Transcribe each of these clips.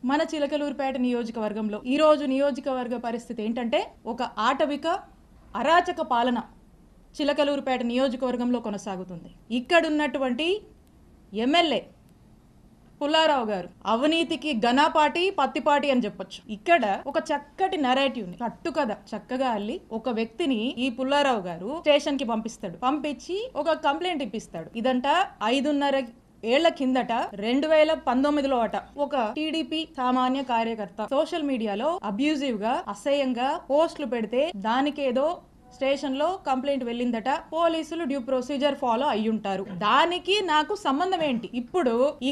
మన చిలకలూరుపేట నియోజకవర్గంలో ఈరోజు నియోజకవర్గ పరిస్థితి ఏంటంటే ఒక ఆటవిక అరాచక పాలన చిలకలూరుపేట నియోజకవర్గంలో కొనసాగుతుంది. ఇక్కడున్నటువంటి ఎమ్మెల్యే పుల్లారావు గారు అవినీతికి ఘనపాటి పత్తిపాటి అని చెప్పొచ్చు. ఇక్కడ ఒక చక్కటి నరేటివ్ కట్టు కథ చక్కగా అల్లి ఒక వ్యక్తిని ఈ పుల్లారావు గారు స్టేషన్ కి పంపించి ఒక కంప్లైంట్ ఇప్పిస్తాడు. ఇదంట 5.5 ఏళ్ల కిందట 2019లో అట ఒక టీడీపీ సామాన్య కార్యకర్త సోషల్ మీడియాలో అబ్యూజివ్ గా అసహ్యంగా పోస్టులు పెడితే దానికేదో స్టేషన్ లో కంప్లైంట్ వెళ్ళిందట. పోలీసులు డ్యూ ప్రొసీజర్ ఫాలో అయ్యుంటారు. దానికి నాకు సంబంధం ఏంటి? ఇప్పుడు ఈ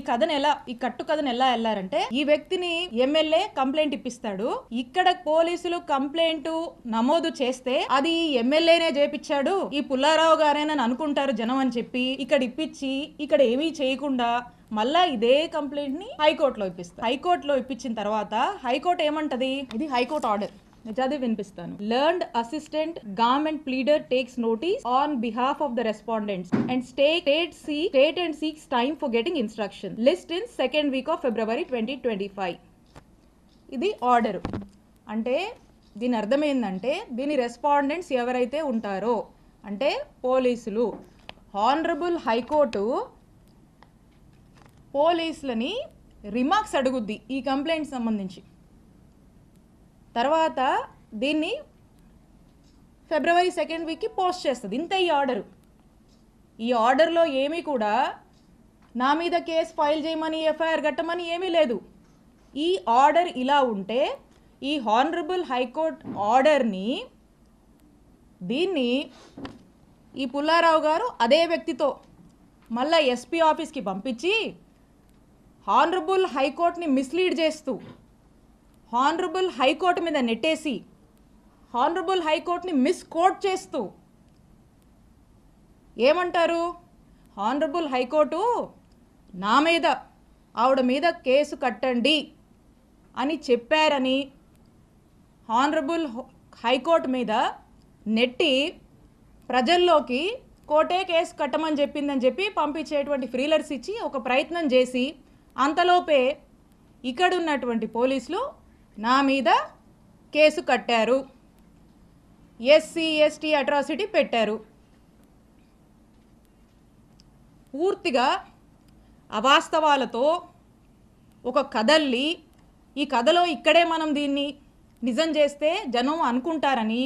కట్టు కథను ఎలా వెళ్ళారంటే ఈ వ్యక్తిని ఎమ్మెల్యే కంప్లైంట్ ఇప్పిస్తాడు. ఇక్కడ పోలీసులు కంప్లైంట్ నమోదు చేస్తే అది ఎమ్మెల్యేనే చేపించాడు, ఈ పుల్లారావు గారేనని అనుకుంటారు జనం అని చెప్పి ఇక్కడ ఇప్పించి ఇక్కడ ఏమీ చేయకుండా మళ్ళా ఇదే కంప్లైంట్ ని హైకోర్టులో ఇప్పిస్తారు. హైకోర్టులో ఇప్పించిన తర్వాత హైకోర్టు ఏమంటది? ఇది హైకోర్టు ఆర్డర్, చదివి వినిపిస్తాను. Learned assistant government pleader takes notice on behalf of the respondents and state and seeks time for getting instruction list in second week of February 2025. ఇది ఆర్డర్. అంటే దీని అర్థం ఏంటంటే దీని రెస్పాండెంట్స్ ఎవరైతే ఉంటారో అంటే పోలీసులు. హానరబుల్ హైకోర్టు పోలీసులని రిమార్క్స్ అడుగుద్ది ఈ కంప్లైంట్ సంబంధించి. తర్వాత దీన్ని ఫిబ్రవరి 2nd వీక్కి పోస్ట్ చేస్తుంది. ఇంత ఈ ఆర్డరు. ఈ ఆర్డర్లో ఏమీ కూడా నా మీద కేసు ఫైల్ చేయమని ఎఫ్ఐఆర్ కట్టమని ఏమీ లేదు. ఈ ఆర్డర్ ఇలా ఉంటే ఈ హానరబుల్ హైకోర్ట్ ఆర్డర్ని దీన్ని ఈ పుల్లారావు గారు అదే వ్యక్తితో మళ్ళా ఎస్పీ ఆఫీస్కి పంపించి హానరబుల్ హైకోర్టుని మిస్లీడ్ చేస్తూ హానరబుల్ హైకోర్టు మీద నెట్టేసి హానరబుల్ హైకోర్టుని మిస్కోట్ చేస్తూ ఏమంటారు? హానరబుల్ హైకోర్టు నా మీద ఆవిడ మీద కేసు కట్టండి అని చెప్పారని హానరబుల్ హైకోర్టు మీద నెట్టి ప్రజల్లోకి కోర్టే కేసు కట్టమని చెప్పిందని చెప్పి పంపించేటువంటి ఫ్రీలర్స్ ఇచ్చి ఒక ప్రయత్నం చేసి అంతలోపే ఇక్కడున్నటువంటి పోలీసులు నా మీద కేసు కట్టారు, ఎస్సీ ఎస్టీ అట్రాసిటీ పెట్టారు. పూర్తిగా అవాస్తవాలతో ఒక కథల్లి ఈ కథలో ఇక్కడే మనం దీన్ని నిజం చేస్తే జనం అనుకుంటారని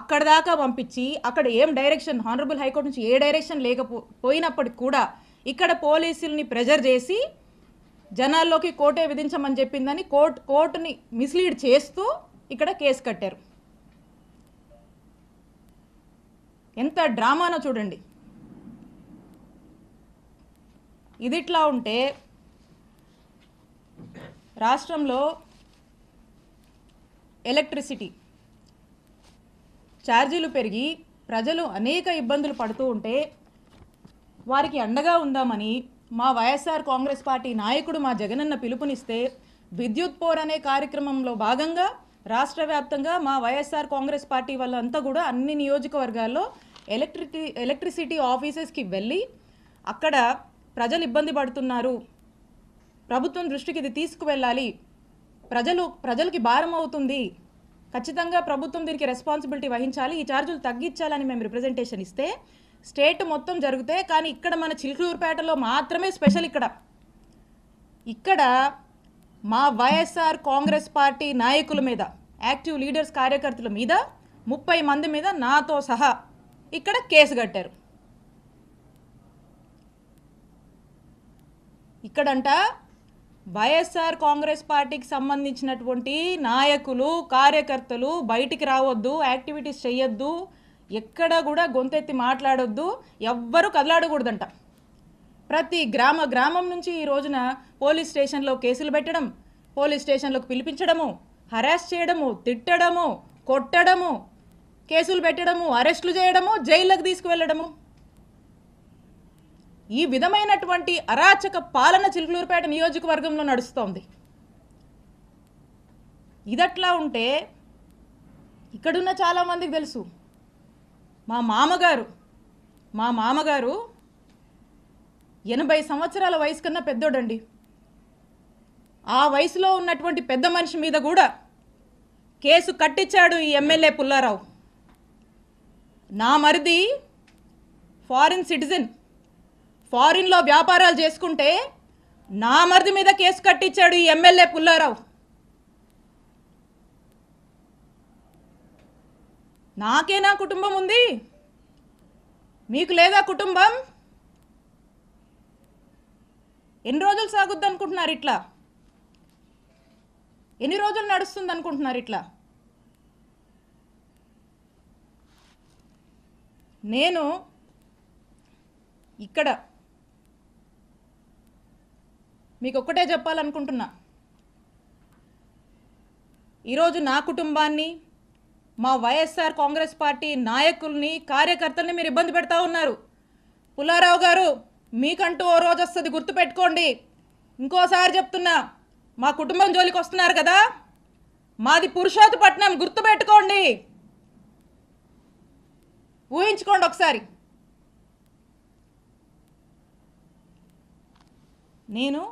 అక్కడ దాకా పంపించి అక్కడ ఏం డైరెక్షన్ హానరబుల్ హైకోర్టు నుంచి ఏ డైరెక్షన్ లేకపోయినప్పటికి కూడా ఇక్కడ పోలీసుల్ని ప్రెజర్ చేసి జనాల్లోకి కోర్టే విధించమని చెప్పిందని కోర్టుని మిస్లీడ్ చేస్తూ ఇక్కడ కేసు కట్టారు. ఎంత డ్రామానో చూడండి. ఇదిట్లా ఉంటే రాష్ట్రంలో ఎలక్ట్రిసిటీ ఛార్జీలు పెరిగి ప్రజలు అనేక ఇబ్బందులు పడుతూ ఉంటే వారికి అండగా ఉందామని మా వైఎస్ఆర్ కాంగ్రెస్ పార్టీ నాయకుడు మా జగనన్న పిలుపునిస్తే విద్యుత్ పోర్ అనే కార్యక్రమంలో భాగంగా రాష్ట్ర వ్యాప్తంగా మా వైఎస్ఆర్ కాంగ్రెస్ పార్టీ వాళ్ళంతా కూడా అన్ని నియోజకవర్గాల్లో ఎలక్ట్రిసిటీ ఆఫీసెస్కి వెళ్ళి అక్కడ ప్రజలు ఇబ్బంది పడుతున్నారు, ప్రభుత్వం దృష్టికి ఇది తీసుకువెళ్ళాలి, ప్రజలకి భారం అవుతుంది, ఖచ్చితంగా ప్రభుత్వం దీనికి రెస్పాన్సిబిలిటీ వహించాలి, ఈ ఛార్జీలు తగ్గించాలని మేము రిప్రజెంటేషన్ ఇస్తే స్టేట్ మొత్తం జరిగితే కానీ ఇక్కడ మన చిలకలూరుపేటలో మాత్రమే స్పెషల్. ఇక్కడ మా వైఎస్ఆర్ కాంగ్రెస్ పార్టీ నాయకుల మీద యాక్టివ్ లీడర్స్ కార్యకర్తల మీద 30 మంది మీద నాతో సహా ఇక్కడ కేసు కట్టారు. ఇక్కడంట వైఎస్ఆర్ కాంగ్రెస్ పార్టీకి సంబంధించినటువంటి నాయకులు కార్యకర్తలు బయటికి రావద్దు, యాక్టివిటీస్ చేయొద్దు, ఎక్కడ కూడా గొంతెత్తి మాట్లాడొద్దు, ఎవ్వరూ కదలాడకూడదంట. ప్రతి గ్రామం నుంచి ఈ రోజున పోలీస్ స్టేషన్లో కేసులు పెట్టడం, పోలీస్ స్టేషన్లోకి పిలిపించడము, హరాస్ చేయడము, తిట్టడము, కొట్టడము, కేసులు పెట్టడము, అరెస్టులు చేయడము, జైళ్ళకు తీసుకువెళ్ళడము. ఈ విధమైనటువంటి అరాచక పాలన చిలకలూరుపేట నియోజకవర్గంలో నడుస్తోంది. ఇదట్లా ఉంటే ఇక్కడున్న చాలామందికి తెలుసు మా మామగారు 80 సంవత్సరాల వయసు కన్నా పెద్దోడండి. ఆ వయసులో ఉన్నటువంటి పెద్ద మనిషి మీద కూడా కేసు కట్టించాడు ఈ ఎమ్మెల్యే పుల్లారావు. నా మరిది ఫారిన్ సిటిజన్, ఫారిన్లో వ్యాపారాలు చేసుకుంటే నా మరిది మీద కేసు కట్టించాడు ఈ ఎమ్మెల్యే పుల్లారావు. నాకేనా కుటుంబం ఉంది? మీకు లేదా కుటుంబం? ఎన్ని రోజులు సాగుద్ది అనుకుంటున్నారు ఇట్లా? ఎన్ని రోజులు నడుస్తుంది అనుకుంటున్నారు ఇట్లా? నేను ఇక్కడ మీకు ఒక్కటే చెప్పాలనుకుంటున్నా. ఈరోజు నా కుటుంబాన్ని, మా వైఎస్ఆర్ కాంగ్రెస్ పార్టీ నాయకుల్ని, కార్యకర్తల్ని మీరు ఇబ్బంది పెడతా ఉన్నారు. పుల్లారావు గారు, మీకంటూ ఓ రోజు వస్తుంది, గుర్తుపెట్టుకోండి. ఇంకోసారి చెప్తున్నా, మా కుటుంబం జోలికి వస్తున్నారు కదా, మాది పురుషోత్తపట్నం, గుర్తుపెట్టుకోండి, ఊహించుకోండి ఒకసారి. నేను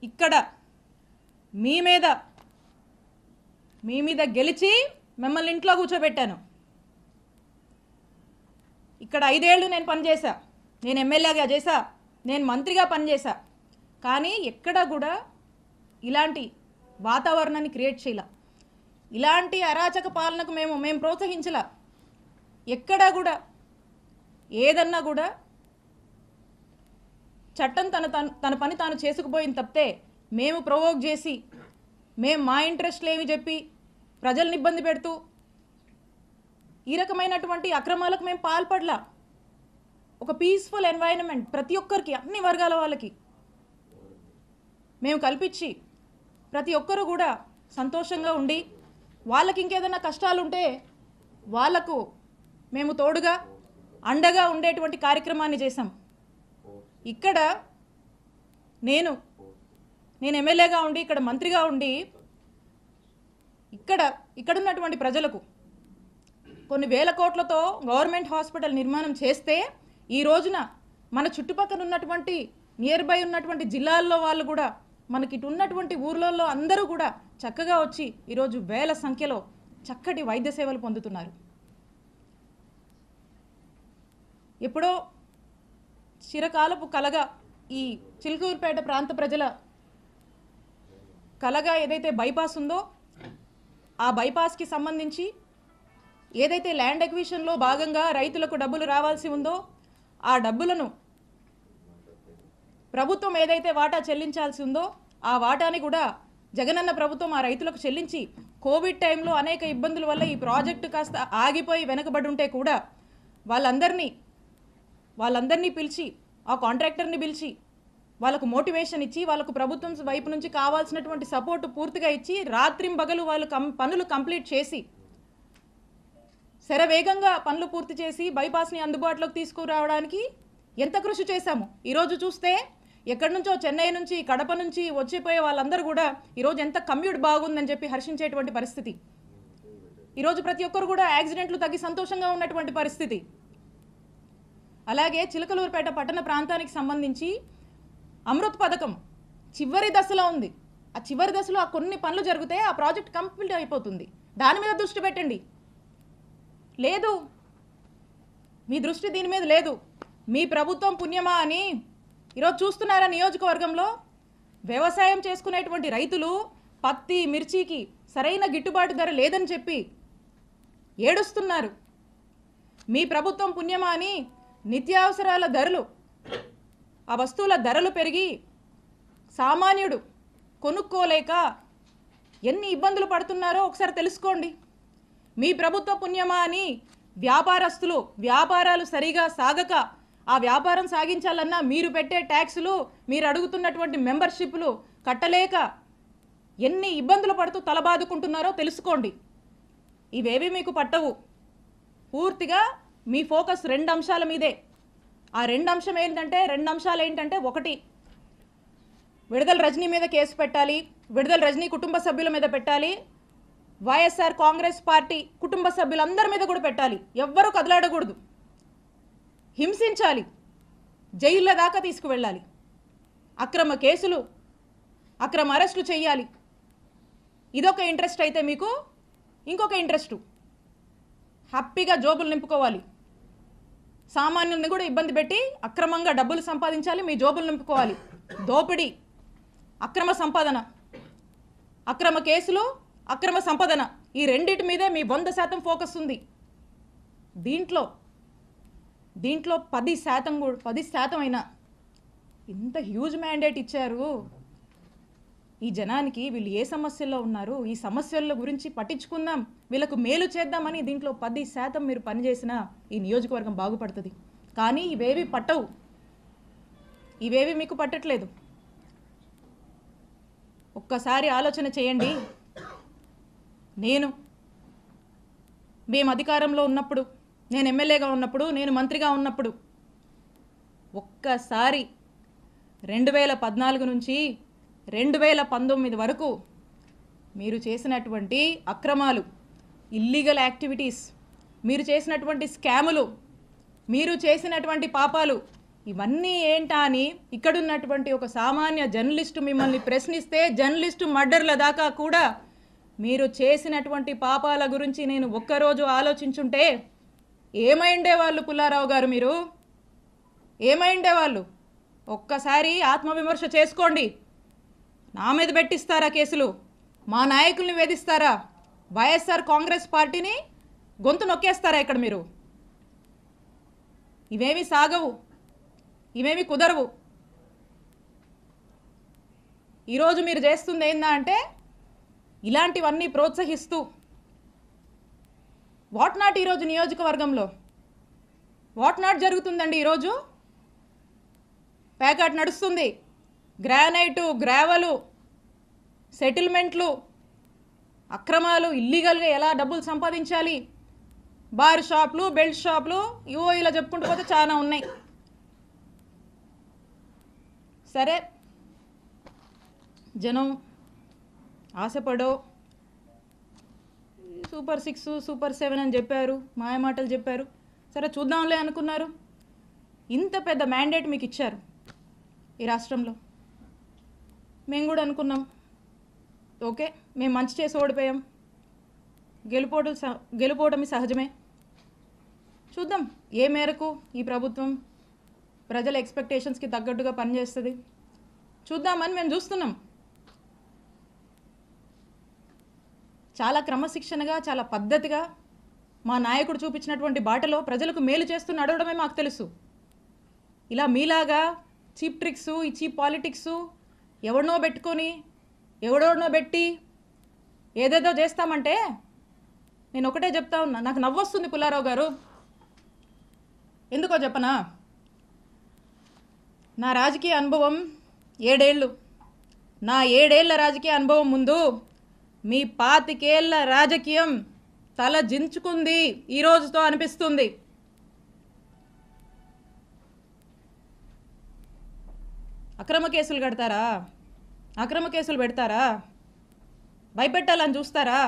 ఇక్కడ మీ మీద గెలిచి మిమ్మల్ని ఇంట్లో కూర్చోబెట్టాను. ఇక్కడ 5 ఏళ్ళు నేను పనిచేశా, నేను ఎమ్మెల్యేగా చేశా, నేను మంత్రిగా పనిచేశా. కానీ ఎక్కడ కూడా ఇలాంటి వాతావరణాన్ని క్రియేట్ చేయాల, ఇలాంటి అరాచక పాలనకు మేము ప్రోత్సహించలా. ఎక్కడా కూడా ఏదన్నా కూడా చట్టం తన పని తాను చేసుకుపోయింది తప్పితే మేము ప్రొవోక్ చేసి, మేము మా ఇంట్రెస్ట్లు ఏమి చెప్పి ప్రజల్ని ఇబ్బంది పెడుతూ ఈ రకమైనటువంటి అక్రమాలకు మేము పాల్పడలా. ఒక పీస్ఫుల్ ఎన్వైరన్మెంట్ ప్రతి ఒక్కరికి, అన్ని వర్గాల వాళ్ళకి మేము కల్పించి ప్రతి ఒక్కరు కూడా సంతోషంగా ఉండి, వాళ్ళకి ఇంకేదైనా కష్టాలు ఉంటే వాళ్లకు మేము తోడుగా అండగా ఉండేటువంటి కార్యక్రమాన్ని చేశాం. ఇక్కడ నేను ఎమ్మెల్యేగా ఉండి, ఇక్కడ మంత్రిగా ఉండి, ఇక్కడున్నటువంటి ప్రజలకు కొన్ని వేల కోట్లతో గవర్నమెంట్ హాస్పిటల్ నిర్మాణం చేస్తే, ఈ రోజున మన చుట్టుపక్కల ఉన్నటువంటి నియర్ బై ఉన్నటువంటి జిల్లాల్లో వాళ్ళు కూడా, మనకి ఇటు ఉన్నటువంటి ఊర్లలో అందరూ కూడా చక్కగా వచ్చి ఈరోజు వేల సంఖ్యలో చక్కటి వైద్య సేవలు పొందుతున్నారు. ఎప్పుడో చిరకాలపు కలగా ఈ చిలుకూరుపేట ప్రాంత ప్రజల కలగా ఏదైతే బైపాస్ ఉందో, ఆ బైపాస్కి సంబంధించి ఏదైతే ల్యాండ్ ఎక్విజిషన్లో భాగంగా రైతులకు డబ్బులు రావాల్సి ఉందో, ఆ డబ్బులను ప్రభుత్వం ఏదైతే వాటా చెల్లించాల్సి ఉందో, ఆ వాటాని కూడా జగనన్న ప్రభుత్వం ఆ రైతులకు చెల్లించి, కోవిడ్ టైంలో అనేక ఇబ్బందుల వల్ల ఈ ప్రాజెక్టు కాస్త ఆగిపోయి వెనకబడి ఉంటే కూడా వాళ్ళందరినీ పిలిచి, ఆ కాంట్రాక్టర్ని పిలిచి వాళ్ళకు మోటివేషన్ ఇచ్చి, వాళ్ళకు ప్రభుత్వం వైపు నుంచి కావాల్సినటువంటి సపోర్టు పూర్తిగా ఇచ్చి, రాత్రింబగలు వాళ్ళు పనులు కంప్లీట్ చేసి, శరవేగంగా పనులు పూర్తి చేసి బైపాస్ని అందుబాటులోకి తీసుకురావడానికి ఎంత కృషి చేశాము. ఈరోజు చూస్తే ఎక్కడి నుంచో, చెన్నై నుంచి, కడప నుంచి వచ్చిపోయే వాళ్ళందరూ కూడా ఈరోజు ఎంత కమ్యూట్ బాగుందని చెప్పి హర్షించేటువంటి పరిస్థితి. ఈరోజు ప్రతి ఒక్కరు కూడా యాక్సిడెంట్లు తగ్గి సంతోషంగా ఉన్నటువంటి పరిస్థితి. అలాగే చిలకలూరుపేట పట్టణ ప్రాంతానికి సంబంధించి అమృత్ పథకం చివరి దశలో ఉంది. ఆ చివరి దశలో ఆ కొన్ని పనులు జరిగితే ఆ ప్రాజెక్ట్ కంప్లీట్ అయిపోతుంది. దాని మీద దృష్టి పెట్టండి. లేదు, మీ దృష్టి దీని మీద లేదు. మీ ప్రభుత్వం పుణ్యమా అని ఈరోజు చూస్తున్నారా, నియోజకవర్గంలో వ్యవసాయం చేసుకునేటువంటి రైతులు పత్తి, మిర్చికి సరైన గిట్టుబాటు ధర లేదని చెప్పి ఏడుస్తున్నారు. మీ ప్రభుత్వం పుణ్యమా అని నిత్యావసరాల ధరలు, ఆ వస్తువుల ధరలు పెరిగి సామాన్యుడు కొనుక్కోలేక ఎన్ని ఇబ్బందులు పడుతున్నారో ఒకసారి తెలుసుకోండి. మీ ప్రభుత్వ పుణ్యమా అని వ్యాపారస్తులు వ్యాపారాలు సరిగా సాగక, ఆ వ్యాపారం సాగించాలన్నా మీరు పెట్టే ట్యాక్సులు, మీరు అడుగుతున్నటువంటి మెంబర్షిప్లు కట్టలేక ఎన్ని ఇబ్బందులు పడుతూ తలబాదుకుంటున్నారో తెలుసుకోండి. ఇవేవి మీకు పట్టవు. పూర్తిగా మీ ఫోకస్ 2 అంశాల మీదే. ఆ 2 అంశాలు ఏంటంటే, ఒకటి, విడుదల రజనీ మీద కేసు పెట్టాలి, విడుదల రజనీ కుటుంబ సభ్యుల మీద పెట్టాలి, వైఎస్ఆర్ కాంగ్రెస్ పార్టీ కుటుంబ సభ్యులందరి మీద కూడా పెట్టాలి. ఎవ్వరూ కదలాడకూడదు, హింసించాలి, జైళ్ళ దాకా తీసుకువెళ్ళాలి. అక్రమ కేసులు అక్రమ అరెస్టులు చేయాలి. ఇదొక ఇంట్రెస్ట్ అయితే మీకు ఇంకొక ఇంట్రెస్టు హ్యాపీగా జోబులు నింపుకోవాలి. సామాన్యుల్ని కూడా ఇబ్బంది పెట్టి అక్రమంగా డబ్బులు సంపాదించాలి, మీ జోబులు నింపుకోవాలి. దోపిడీ, అక్రమ సంపాదన, అక్రమ కేసులు, అక్రమ సంపాదన, ఈ రెండింటి మీదే మీ 100% ఫోకస్ ఉంది. దీంట్లో 10% అయినా ఇంత హ్యూజ్ మ్యాండేట్ ఇచ్చారు ఈ జనానికి. వీళ్ళు ఏ సమస్యల్లో ఉన్నారు, ఈ సమస్యల గురించి పట్టించుకుందాం, వీళ్ళకు మేలు చేద్దామని దీంట్లో 10% మీరు పనిచేసినా ఈ నియోజకవర్గం బాగుపడుతుంది. కానీ ఇవేవి పట్టవు, ఇవేవి మీకు పట్టట్లేదు. ఒక్కసారి ఆలోచన చేయండి. మేము అధికారంలో ఉన్నప్పుడు, నేను ఎమ్మెల్యేగా ఉన్నప్పుడు, నేను మంత్రిగా ఉన్నప్పుడు, ఒక్కసారి 2014 నుంచి 2019 వరకు మీరు చేసినటువంటి అక్రమాలు, ఇల్లీగల్ యాక్టివిటీస్, మీరు చేసినటువంటి స్కాములు, మీరు చేసినటువంటి పాపాలు ఇవన్నీ ఏంటా అని ఇక్కడున్నటువంటి ఒక సామాన్య జర్నలిస్టు మిమ్మల్ని ప్రశ్నిస్తే, జర్నలిస్టు మర్డర్ల దాకా కూడా మీరు చేసినటువంటి పాపాల గురించి నేను ఒక్కరోజు ఆలోచించుంటే ఏమైండేవాళ్ళు పుల్లారావు గారు? మీరు ఏమైండేవాళ్ళు? ఒక్కసారి ఆత్మవిమర్శ చేసుకోండి. నా మీద పెట్టిస్తారా కేసులు? మా నాయకుల్ని వేధిస్తారా? వైఎస్ఆర్ కాంగ్రెస్ పార్టీని గొంతు నొక్కేస్తారా ఇక్కడ మీరు? ఇవేమి సాగవు, ఇవేమి కుదరవు. ఈరోజు మీరు చేస్తుంది ఏందా అంటే ఇలాంటివన్నీ ప్రోత్సహిస్తూ వాట్ నాట్ ఈరోజు నియోజకవర్గంలో వాట్ నాట్ జరుగుతుందండి. ఈరోజు ప్యాకెట్ నడుస్తుంది, గ్రానైటు, గ్రావెలు, సెటిల్మెంట్లు, అక్రమాలు, ఇల్లీగల్గా ఎలా డబ్బులు సంపాదించాలి, బార్ షాపులు, బెల్ట్ షాపులు, ఇవో ఇలా చెప్పుకుంటూ పోతే చాలా ఉన్నాయి. సరే, జనం ఆశపడో సూపర్ 6, సూపర్ 7 అని చెప్పారు, మాయమాటలు చెప్పారు. సరే చూద్దాంలే అనుకున్నారు. ఇంత పెద్ద మ్యాండేట్ మీకు ఇచ్చారు ఈ రాష్ట్రంలో. మేము కూడా అనుకున్నాం, ఓకే మేము మంచి చేసి ఓడిపోయాం, గెలుపోవటమి సహజమే, చూద్దాం ఏ మేరకు ఈ ప్రభుత్వం ప్రజల ఎక్స్పెక్టేషన్స్కి తగ్గట్టుగా పనిచేస్తుంది చూద్దామని మేము చూస్తున్నాం. చాలా క్రమశిక్షణగా, చాలా పద్ధతిగా మా నాయకుడు చూపించినటువంటి బాటలో ప్రజలకు మేలు చేస్తూ నడవడమే మాకు తెలుసు. ఇలా మీలాగా చీప్ ట్రిక్స్, ఈ చీప్ పాలిటిక్స్, ఎవడనో పెట్టుకొని ఎవడోనో పెట్టి ఏదేదో చేస్తామంటే నేను ఒకటే చెప్తా ఉన్నా. నాకు నవ్వొస్తుంది పుల్లారావు గారు. ఎందుకో చెప్పనా? నా రాజకీయ అనుభవం 7 ఏళ్ళు. నా 7 ఏళ్ల రాజకీయ అనుభవం ముందు మీ 25 ఏళ్ల రాజకీయం తల జించుకుంది ఈ రోజుతో అనిపిస్తుంది. అక్రమ కేసులు కడతారా? అక్రమ కేసులు పెడతారా? భయపెట్టాలని చూస్తారా?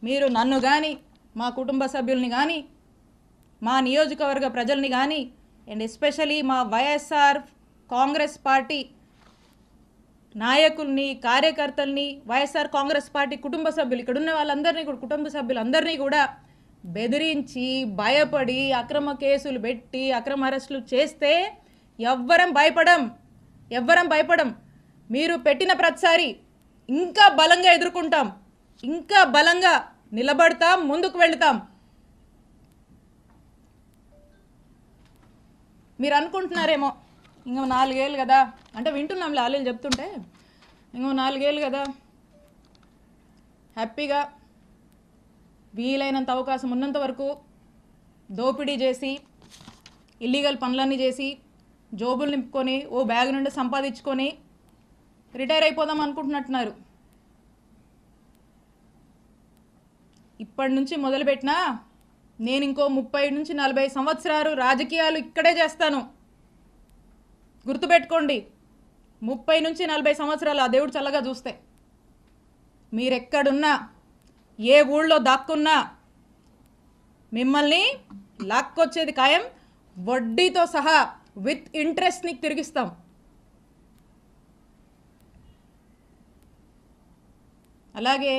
మీరు నన్ను కానీ, మా కుటుంబ సభ్యుల్ని కానీ, మా నియోజకవర్గ ప్రజల్ని కానీ, అండ్ ఎస్పెషలీ మా వైఎస్ఆర్ కాంగ్రెస్ పార్టీ నాయకుల్ని, కార్యకర్తల్ని, వైఎస్ఆర్ కాంగ్రెస్ పార్టీ కుటుంబ సభ్యులు, ఇక్కడ ఉన్న వాళ్ళందరినీ కూడా, కుటుంబ సభ్యులందరినీ కూడా బెదిరించి, భయపడి, అక్రమ కేసులు పెట్టి, అక్రమ అరెస్టులు చేస్తే ఎవ్వరం భయపడం. మీరు పెట్టిన ప్రతిసారి ఇంకా బలంగా ఎదుర్కొంటాం, ఇంకా బలంగా నిలబడతాం, ముందుకు వెళుతాం. మీరు అనుకుంటున్నారేమో ఇంకో 4 ఏళ్ళు కదా, అంటే వింటున్నాం లాలీలు చెప్తుంటే, ఇంకో 4 ఏళ్ళు కదా హ్యాపీగా వీలైనంత అవకాశం ఉన్నంత వరకు దోపిడీ చేసి, ఇల్లీగల్ పనులన్నీ చేసి, జోబులు నింపుకొని, ఓ బ్యాగ్ నుండి సంపాదించుకొని రిటైర్ అయిపోదాం అనుకుంటున్నట్టున్నారు. ఇప్పటి నుంచి మొదలుపెట్టినా నేను ఇంకో 30 నుంచి 40 సంవత్సరాలు రాజకీయాలు ఇక్కడే చేస్తాను. గుర్తుపెట్టుకోండి, 30 నుంచి 40 సంవత్సరాలు ఆ దేవుడు చల్లగా చూస్తే మీరెక్కడున్నా, ఏ ఊళ్ళో దాక్కున్నా మిమ్మల్ని లాక్కొచ్చేది ఖాయం. వడ్డీతో సహా విత్ ఇంట్రెస్ట్ నీకు తిరిగిస్తాం. అలాగే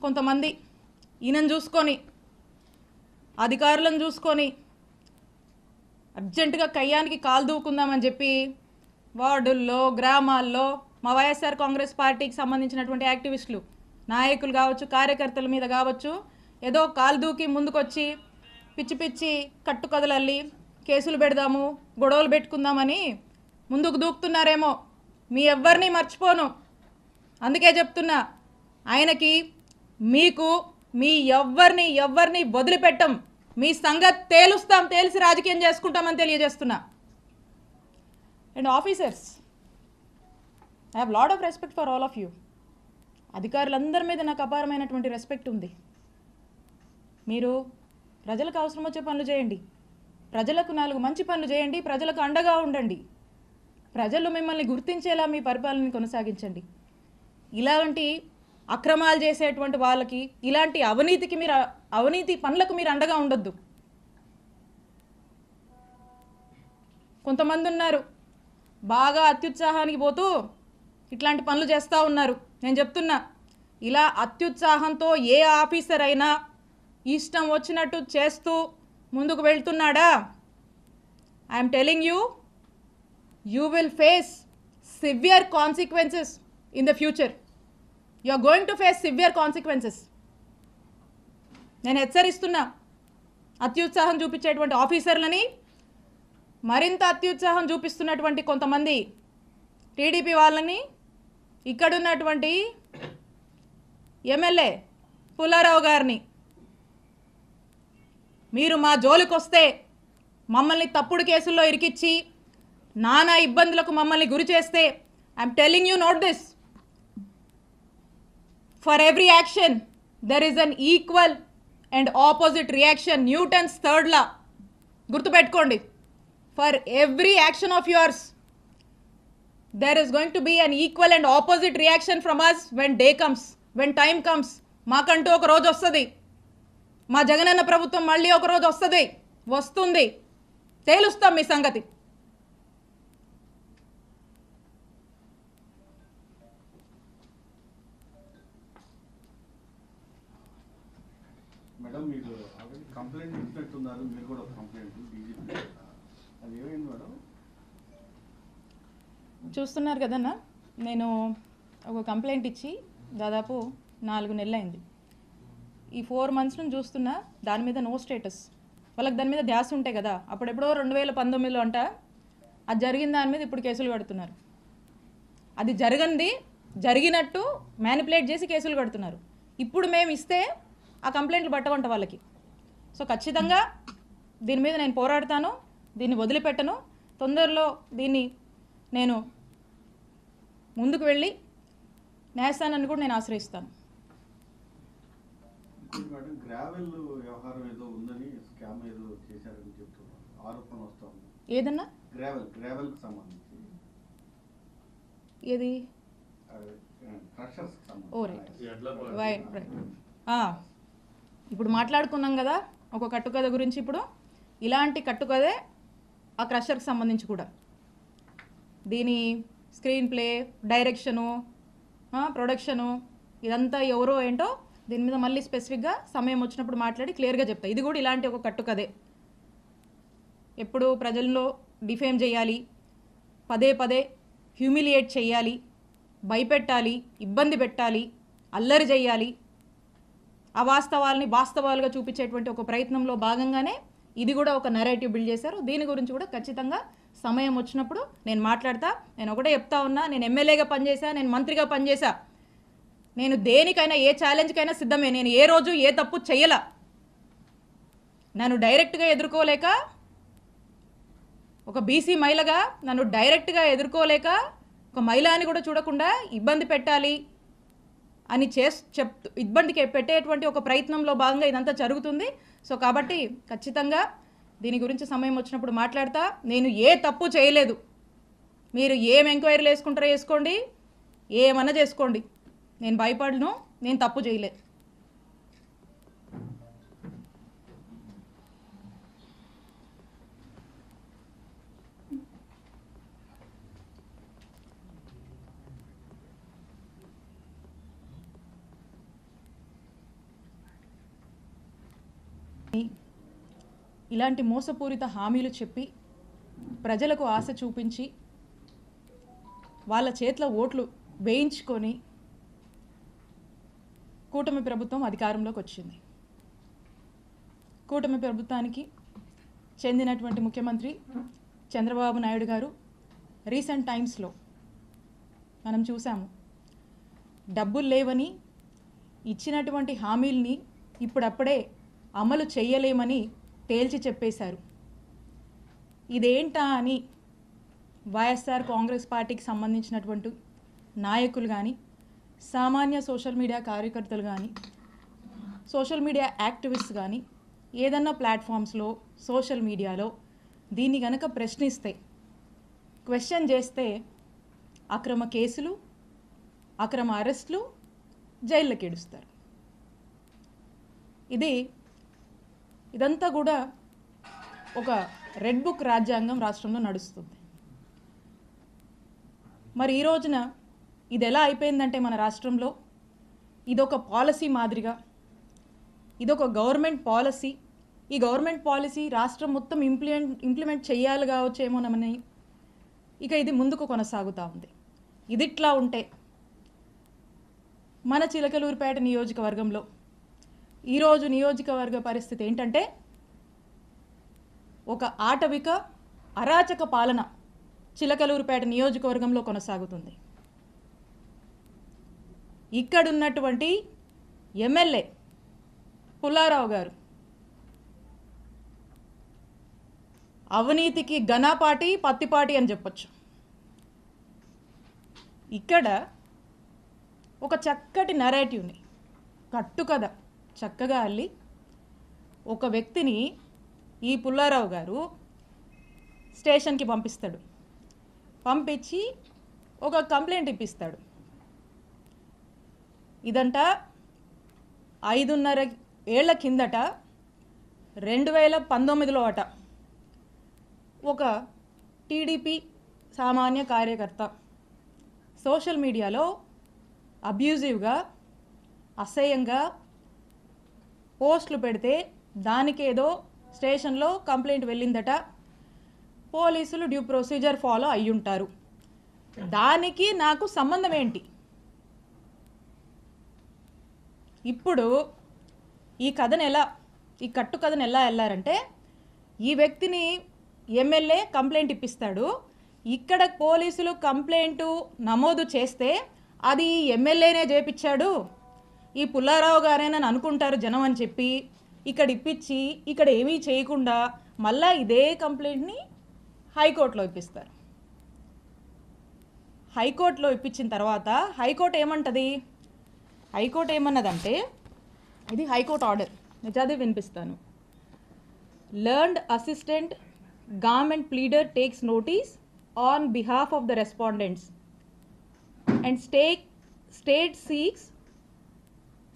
కొంతమంది ఈయనను చూసుకొని అధికారులను చూసుకొని అర్జెంటుగా కయ్యానికి కాలు దూకుందామని చెప్పి వార్డుల్లో గ్రామాల్లో మా వైఎస్ఆర్ కాంగ్రెస్ పార్టీకి సంబంధించినటువంటి యాక్టివిస్టులు నాయకులు కావచ్చు కార్యకర్తల మీద కావచ్చు ఏదో కాలు దూకి ముందుకొచ్చి పిచ్చి పిచ్చి కట్టుకథలల్లి కేసులు పెడదాము గొడవలు పెట్టుకుందామని ముందుకు దూకుతున్నారేమో మీ ఎవ్వరిని మర్చిపోను. అందుకే చెప్తున్నా ఆయనకి మీకు మీ ఎవ్వరిని వదిలిపెట్టం. మీ సంగతి తేలుస్తాం, తేల్చి రాజకీయం చేసుకుంటామని తెలియజేస్తున్నా. And officers, I have lot of respect for all of you. అధికారులందరి మీద నాకు అపారమైనటువంటి రెస్పెక్ట్ ఉంది. మీరు ప్రజలకు అవసరం వచ్చే పనులు చేయండి, ప్రజలకు 4 మంచి పనులు చేయండి, ప్రజలకు అండగా ఉండండి, ప్రజలు మిమ్మల్ని గుర్తించేలా మీ పరిపాలనని కొనసాగించండి. ఇలాంటి అక్రమాలు చేసేటువంటి వాళ్ళకి, ఇలాంటి అవినీతి పనులకు మీరు అండగా ఉండొద్దు. కొంతమంది ఉన్నారు బాగా అత్యుత్సాహానికి పోతూ ఇట్లాంటి పనులు చేస్తూ ఉన్నారు. నేను చెప్తున్నా, ఇలా అత్యుత్సాహంతో ఏ ఆఫీసర్ అయినా ఇష్టం వచ్చినట్టు చేస్తూ ముందుకు వెళ్తున్నాడా, I'm telling you, you will face severe consequences in the future. You are going to face severe consequences. నేను హెచ్చరిస్తున్నా అత్యుత్సాహం చూపించేటువంటి ఆఫీసర్లని, మరింత అత్యుత్సాహం చూపిస్తున్నటువంటి కొంతమంది టీడీపీ వాళ్ళని, ఇక్కడున్నటువంటి ఎమ్మెల్యే పుల్లారావు గారిని, మీరు మా జోలికి వస్తే మమ్మల్ని తప్పుడు కేసుల్లో ఇరికిచ్చి నానా ఇబ్బందులకు మమ్మల్ని గురి చేస్తే, I'm telling you note this, for every action there is an equal and opposite reaction. Newton's third law గుర్తుపెట్టుకోండి. For every action of yours there is going to be an equal and opposite reaction from us when day comes, when time comes. మాకంటూ ఒక రోజు వస్తుంది, మా జగనన్న ప్రభుత్వం మళ్ళీ ఒక రోజు వస్తుంది, తేలుస్తాం మీ సంగతి. మేడం, మీరు కంప్లైంట్ ఇచ్చినట్టున్నారు, మీరు కూడా కంప్లైంట్ డీజీపీ, అది ఏమైంది మేడం? చూస్తున్నారు కదన్నా, నేను ఒక కంప్లైంట్ ఇచ్చి దాదాపు 4 నెలలు అయింది. ఈ 4 months నుంచి చూస్తున్నా దాని మీద నో స్టేటస్. వాళ్ళకి దాని మీద ధ్యాస ఉంటాయి కదా, అప్పుడెప్పుడో 2019లో అంట అది జరిగిన దాని మీద ఇప్పుడు కేసులు కడుతున్నారు. అది జరిగినట్టు మ్యానిపులేట్ చేసి కేసులు కడుతున్నారు. ఇప్పుడు మేము ఇస్తే ఆ కంప్లైంట్లు పట్టవంట వాళ్ళకి. సో ఖచ్చితంగా దీని మీద నేను పోరాడతాను, దీన్ని వదిలిపెట్టను. తొందరలో దీన్ని నేను ముందుకు వెళ్ళి న్యాయస్థానాన్ని కూడా నేను ఆశ్రయిస్తాను. గ్రావెల్ వ్యవహారం ఏదో ఉందని, స్కామ్ ఏదో చేశారని చెప్తున్నారు, ఆరోపణ వస్తుంది. ఏదన్నా గ్రావెల్ కి సంబంధించి ఏది? క్రషర్స్ కి సంబంధించి. ఓ రైట్. ఇప్పుడు మాట్లాడుకున్నాం కదా ఒక కట్టుకథ గురించి. ఇప్పుడు ఇలాంటి కట్టుకథే ఆ క్రషర్కి సంబంధించి కూడా. దీని స్క్రీన్ ప్లే, డైరెక్షను, ప్రొడక్షను, ఇదంతా ఎవరో ఏంటో దీని మీద మళ్ళీ స్పెసిఫిక్గా సమయం వచ్చినప్పుడు మాట్లాడి క్లియర్గా చెప్తా. ఇది కూడా ఇలాంటి ఒక కట్టుకథే. ఎప్పుడు ప్రజల్లో డిఫేమ్ చేయాలి, పదే హ్యూమిలియేట్ చేయాలి, భయపెట్టాలి, ఇబ్బంది పెట్టాలి, అల్లరి చేయాలి, అవాస్తవాల్ని వాస్తవాలుగా చూపించేటువంటి ఒక ప్రయత్నంలో భాగంగానే ఇది కూడా ఒక నెరేటివ్ బిల్డ్ చేశారు. దీని గురించి కూడా ఖచ్చితంగా సమయం వచ్చినప్పుడు నేను మాట్లాడతా. నేను ఒకటే చెప్తా ఉన్నా, నేను ఎమ్మెల్యేగా పనిచేశా, నేను మంత్రిగా పనిచేశా, నేను దేనికైనా ఏ ఛాలెంజ్కైనా సిద్ధమే. నేను ఏ రోజు ఏ తప్పు చెయ్యలా. నన్ను డైరెక్ట్గా ఎదుర్కోలేక, ఒక బీసీ మహిళగా నన్ను డైరెక్ట్గా ఎదుర్కోలేక, ఒక మహిళ అని కూడా చూడకుండా ఇబ్బంది పెట్టాలి అని ఇబ్బందికి పెట్టేటువంటి ఒక ప్రయత్నంలో భాగంగా ఇదంతా జరుగుతుంది. సో కాబట్టి ఖచ్చితంగా దీని గురించి సమయం వచ్చినప్పుడు మాట్లాడతా. నేను ఏ తప్పు చేయలేదు. మీరు ఏం ఎంక్వైరీలు వేసుకుంటారో వేసుకోండి, ఏమన్నా చేసుకోండి, నేను భయపడను, నేను తప్పు చేయలేదు. ఇలాంటి మోసపూరిత హామీలు చెప్పి ప్రజలకు ఆశ చూపించి వాళ్ళ చేతిలో ఓట్లు వేయించుకొని కూటమి ప్రభుత్వం అధికారంలోకి వచ్చింది. కూటమి ప్రభుత్వానికి చెందినటువంటి ముఖ్యమంత్రి చంద్రబాబు నాయుడు గారు రీసెంట్ టైమ్స్లో మనం చూసాము, డబ్బులు లేవని ఇచ్చినటువంటి హామీల్ని ఇప్పుడప్పుడే అమలు చేయలేమని తేల్చి చెప్పేశారు. ఇదేంటా అని వైఎస్ఆర్ కాంగ్రెస్ పార్టీకి సంబంధించినటువంటి నాయకులు కానీ, సామాన్య సోషల్ మీడియా కార్యకర్తలు కానీ, సోషల్ మీడియా యాక్టివిస్ట్ కానీ ఏదన్నా ప్లాట్ఫామ్స్లో సోషల్ మీడియాలో దీన్ని కనుక ప్రశ్నిస్తే, క్వశ్చన్ చేస్తే అక్రమ కేసులు, అక్రమ అరెస్టులు, జైళ్ళకి ఏడుస్తారు. ఇదంతా కూడా ఒక రెడ్ బుక్ రాజ్యాంగం రాష్ట్రంలో నడుస్తుంది. మరి ఈ రోజున ఇది ఎలా అయిపోయిందంటే మన రాష్ట్రంలో ఇదొక పాలసీ మాదిరిగా, ఇదొక గవర్నమెంట్ పాలసీ, ఈ గవర్నమెంట్ పాలసీ రాష్ట్రం మొత్తం ఇంప్లిమెంట్ చేయాలి కావచ్చేమోనని ఇక ఇది ముందుకు కొనసాగుతూ ఉంది. ఇదిట్లా ఉంటే మన చిలకలూరుపేట నియోజకవర్గంలో ఈరోజు నియోజకవర్గ పరిస్థితి ఏంటంటే ఒక ఆటవిక అరాచక పాలన చిలకలూరుపేట నియోజకవర్గంలో కొనసాగుతుంది. ఇక్కడున్నటువంటి ఎమ్మెల్యే పుల్లారావు గారు అవినీతికి ఘనాపాటి పత్తిపాటి అని చెప్పొచ్చు. ఇక్కడ ఒక చక్కటి నరేటివ్ని, కట్టుకథ చక్కగా అల్లి ఒక వ్యక్తిని ఈ పుల్లారావు గారు స్టేషన్కి పంపిస్తాడు. పంపించి ఒక కంప్లైంట్ ఇప్పిస్తాడు. ఇదంట 5.5 ఏళ్ల కిందట 2019లో అట ఒక టీడీపీ సామాన్య కార్యకర్త సోషల్ మీడియాలో అబ్యూజివ్గా, అసహ్యంగా పోస్టులు పెడితే దానికేదో స్టేషన్లో కంప్లైంట్ వెళ్ళిందట. పోలీసులు డ్యూ ప్రొసీజర్ ఫాలో అయ్యుంటారు. దానికి నాకు సంబంధం ఏంటి? ఇప్పుడు ఈ కట్టు కథను ఎలా వెళ్ళారంటే, ఈ వ్యక్తిని ఎమ్మెల్యే కంప్లైంట్ ఇప్పిస్తాడు. ఇక్కడ పోలీసులు కంప్లైంట్ నమోదు చేస్తే అది ఎమ్మెల్యేనే చేపించాడు, ఈ పుల్లారావు గారేనని అనుకుంటారు జనం అని చెప్పి ఇక్కడ ఇప్పించి ఇక్కడ ఏమీ చేయకుండా మళ్ళా ఇదే కంప్లైంట్ని హైకోర్టులో ఇప్పిస్తారు. హైకోర్టులో ఇప్పించిన తర్వాత హైకోర్టు ఏమంటది? హైకోర్టు ఏమన్నదంటే, ఇది హైకోర్టు ఆర్డర్, నేను చదివి వినిపిస్తాను. Learned assistant government pleader takes notice on behalf of the respondents and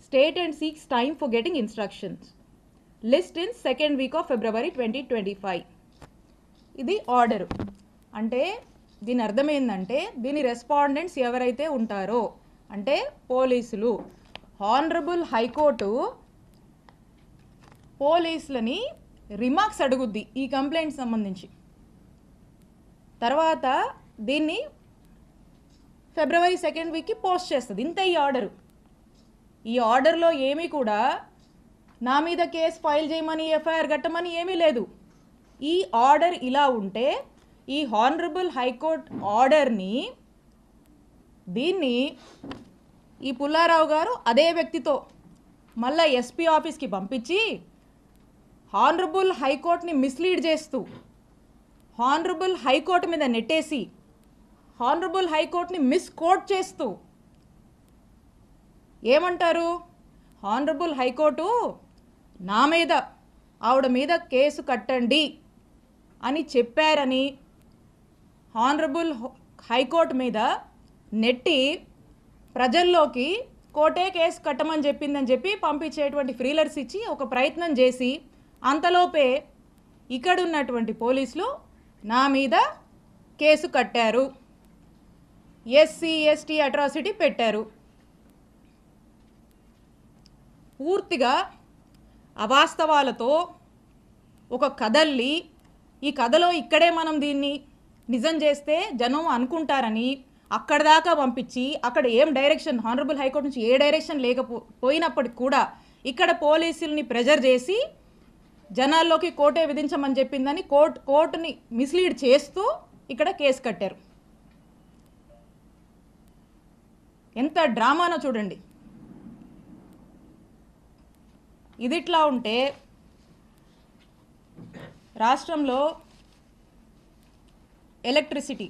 state and seeks time for getting instructions. List in second week of February 2025. ఇది ఆర్డర్. అంటే దీని అర్థం ఏంటంటే, దీని రెస్పాండెంట్స్ ఎవరైతే ఉంటారో అంటే పోలీసులు, హానరబుల్ హైకోర్టు పోలీసులని రిమార్క్స్ అడుగుద్ది ఈ కంప్లైంట్ సంబంధించి. తర్వాత దీన్ని February 2nd వీక్కి పోస్ట్ చేస్తుంది. ఇంత ఈ ఆర్డరు. ఈ ఆర్డర్లో ఏమీ కూడా నా మీద కేసు ఫైల్ చేయమని, ఎఫ్ఐఆర్ కట్టమని ఏమీ లేదు. ఈ ఆర్డర్ ఇలా ఉంటే ఈ హానరబుల్ హైకోర్టు ఆర్డర్ని దీన్ని ఈ పుల్లారావు గారు అదే వ్యక్తితో మళ్ళీ ఎస్పీ ఆఫీస్కి పంపించి హానరబుల్ హైకోర్టుని మిస్లీడ్ చేస్తూ, హానరబుల్ హైకోర్టు మీద నెట్టేసి, హానరబుల్ హైకోర్టుని మిస్కోట్ చేస్తూ ఏమంటారు? హానరబుల్ హైకోర్టు నా మీద, ఆవిడ మీద కేసు కట్టండి అని చెప్పారని హానరబుల్ హైకోర్టు మీద నెట్టి ప్రజల్లోకి కోర్టే కేసు కట్టమని చెప్పిందని చెప్పి పంపించేటువంటి ఫ్రీలర్స్ ఇచ్చి ఒక ప్రయత్నం చేసి, అంతలోపే ఇక్కడున్నటువంటి పోలీసులు నా మీద కేసు కట్టారు, ఎస్సీ ఎస్టీ అట్రాసిటీ పెట్టారు. పూర్తిగా అవాస్తవాలతో ఒక కథల్లి ఈ కథలో ఇక్కడే మనం దీన్ని నిజం చేస్తే జనం అనుకుంటారని అక్కడ దాకా పంపించి అక్కడ ఏం డైరెక్షన్ హానరబుల్ హైకోర్టు నుంచి ఏ డైరెక్షన్ లేకపోయినప్పటికి కూడా ఇక్కడ పోలీసుల్ని ప్రెజర్ చేసి జనాల్లోకి కోర్టే విధించమని చెప్పిందని కోర్టుని మిస్లీడ్ చేస్తూ ఇక్కడ కేసు కట్టారు. ఎంత డ్రామానో చూడండి. ఇదిట్లా ఉంటే రాష్ట్రంలో ఎలక్ట్రిసిటీ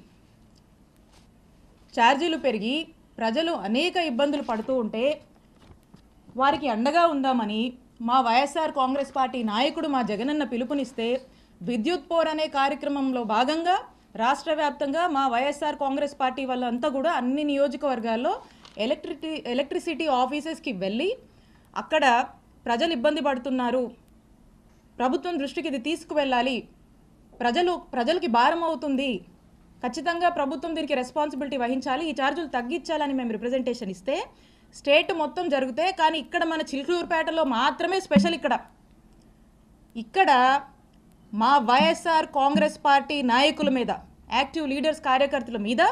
ఛార్జీలు పెరిగి ప్రజలు అనేక ఇబ్బందులు పడుతూ ఉంటే వారికి అండగా ఉందామని మా వైఎస్ఆర్ కాంగ్రెస్ పార్టీ నాయకుడు మా జగనన్న పిలుపునిస్తే విద్యుత్ పోర్ అనే కార్యక్రమంలో భాగంగా రాష్ట్ర వ్యాప్తంగా మా వైఎస్ఆర్ కాంగ్రెస్ పార్టీ వాళ్ళంతా కూడా అన్ని నియోజకవర్గాల్లో ఎలక్ట్రిసిటీ ఆఫీసెస్కి వెళ్ళి అక్కడ ప్రజలు ఇబ్బంది పడుతున్నారు, ప్రభుత్వం దృష్టికి ఇది తీసుకువెళ్ళాలి, ప్రజలకి భారం అవుతుంది, ఖచ్చితంగా ప్రభుత్వం దీనికి రెస్పాన్సిబిలిటీ వహించాలి, ఈ ఛార్జీలు తగ్గించాలని మేము రిప్రజెంటేషన్ ఇస్తే స్టేట్ మొత్తం జరిగితే కానీ ఇక్కడ మన చిలుకూరుపేటలో మాత్రమే స్పెషల్. ఇక్కడ మా వైఎస్ఆర్ కాంగ్రెస్ పార్టీ నాయకుల మీద, యాక్టివ్ లీడర్స్ కార్యకర్తల మీద